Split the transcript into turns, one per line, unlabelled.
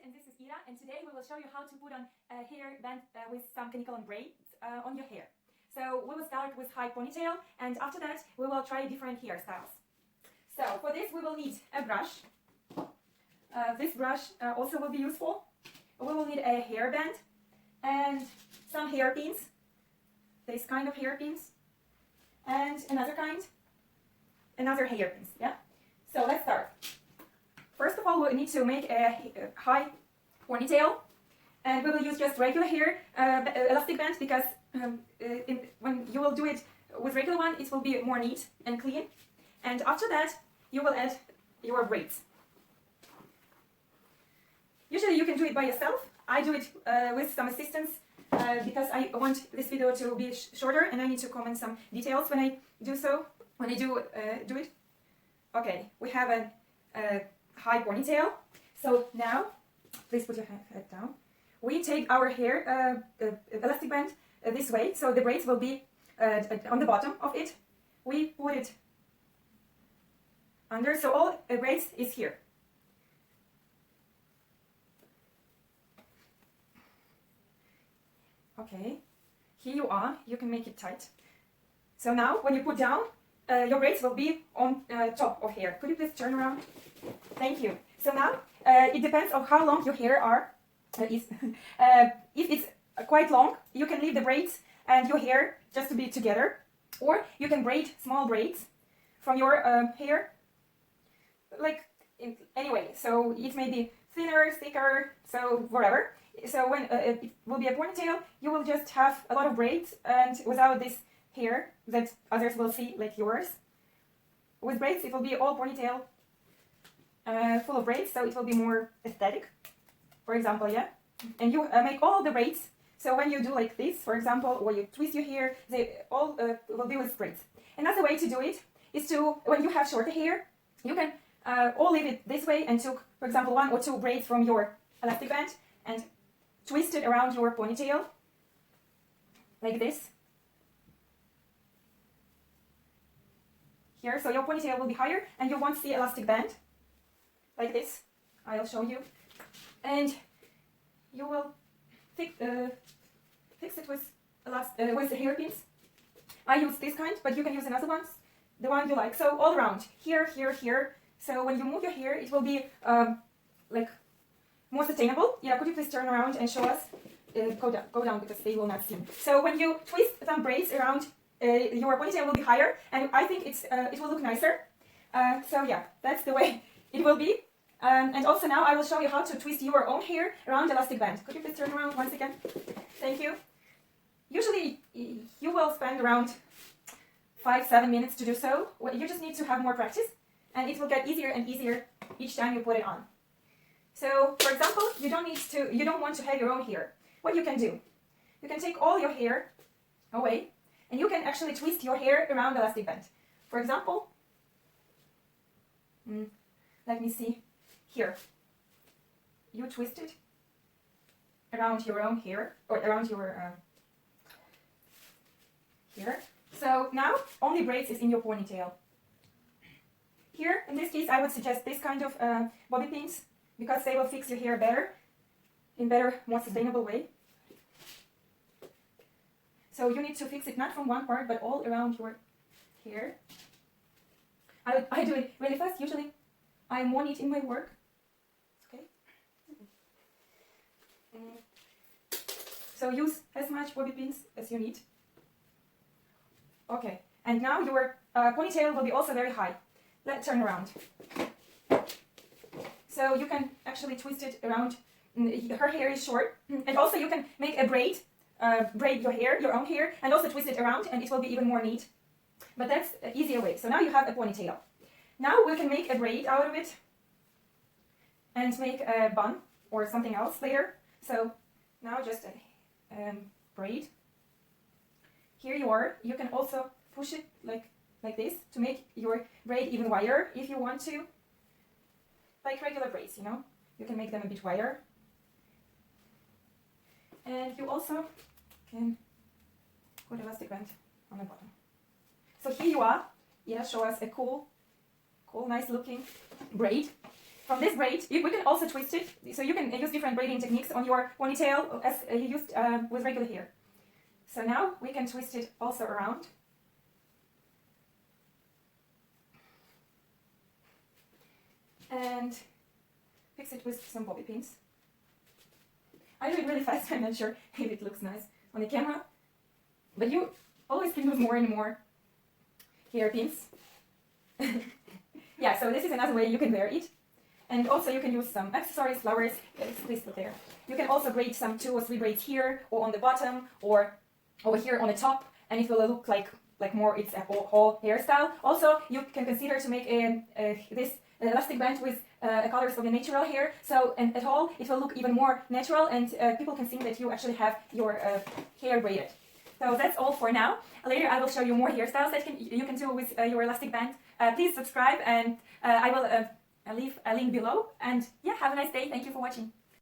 and this is Ira, and today we will show you how to put on a hairband with some chemical and braids on your hair. So we will start with high ponytail, and after that we will try different hairstyles. So for this we will need a brush. This brush also will be useful. We will need a hairband and some hairpins, this kind of hairpins, and another hairpins. Yeah. So let's start. First of all, we need to make a high ponytail, and we will use just regular hair elastic band because when you will do it with regular one, it will be more neat and clean. And after that, you will add your braids. Usually you can do it by yourself. I do it with some assistance because I want this video to be shorter and I need to comment some details when I do so, when I do it. Okay, we have a high ponytail. So now, please put your head down. We take our hair elastic band this way, so the braids will be on the bottom of it. We put it under, so all braids is here. Okay, here you are. You can make it tight. So now, when you put down, your braids will be on top of hair. Could you please turn around? Thank you. So now, it depends on how long your hair is. If it's quite long, you can leave the braids and your hair just to be together. Or you can braid small braids from your hair. Anyway, so it may be thinner, thicker, so whatever. So when it will be a ponytail, you will just have a lot of braids and without this hair that others will see like yours. With braids, it will be all ponytail full of braids, so it will be more aesthetic, for example, yeah? And you make all the braids, so when you do like this, for example, or you twist your hair, they all will be with braids. Another way to do it is to, when you have shorter hair, you can all leave it this way and took, for example, 1 or 2 braids from your elastic band and twist it around your ponytail, like this. Here, so your ponytail will be higher and you won't see elastic band, like this. I'll show you. And you will fix it with the hairpins. I use this kind, but you can use another ones, the one you like. So all around, here, here, here. So when you move your hair, it will be like more sustainable. Yeah, could you please turn around and show us? Go down because they will not see. So when you twist some braids around, your ponytail will be higher, and I think it will look nicer. So yeah, that's the way it will be. And also now I will show you how to twist your own hair around the elastic band. Could you please turn around once again? Thank you. Usually you will spend around 5-7 minutes to do so. You just need to have more practice, and it will get easier and easier each time you put it on. So, for example, you don't want to have your own hair. What you can do? You can take all your hair away, and you can actually twist your hair around the elastic band. For example, let me see. Here, you twist it around your own hair, or around your here. So now only braids is in your ponytail. Here, in this case, I would suggest this kind of bobby pins because they will fix your hair better, in better, more sustainable way. So you need to fix it not from one part, but all around your hair. I do it really fast. Usually, I'm more neat in my work. Okay. So use as much bobby pins as you need. Okay. And now your ponytail will be also very high. Let's turn around. So you can actually twist it around. Her hair is short, and also you can make a braid. Braid your hair, your own hair, and also twist it around, and it will be even more neat. But that's an easier way. So now you have a ponytail. Now we can make a braid out of it and make a bun or something else later. So now just a braid. Here you are. You can also push it like this to make your braid even wider if you want to. Like regular braids, you know. You can make them a bit wider. And you also can put elastic band on the bottom. So here you are. Yeah, show us a cool, nice looking braid. from this braid, we can also twist it, so you can use different braiding techniques on your ponytail as you used with regular hair. So now we can twist it also around. And fix it with some bobby pins. I do it really fast, I'm not sure if it looks nice on the camera, but you always can use more and more hairpins. Yeah, so this is another way you can wear it. And also you can use some accessories, flowers, please put there. You can also braid some 2 or 3 braids here, or on the bottom, or over here on the top, and it will look like more it's a whole hairstyle. Also, you can consider to make this elastic band with colors of the natural hair, so and at all it will look even more natural, and people can see that you actually have your hair braided. So that's all for now. Later I will show you more hairstyles that you can do with your elastic band. Please subscribe, and I will leave a link below. And yeah, have a nice day. Thank you for watching.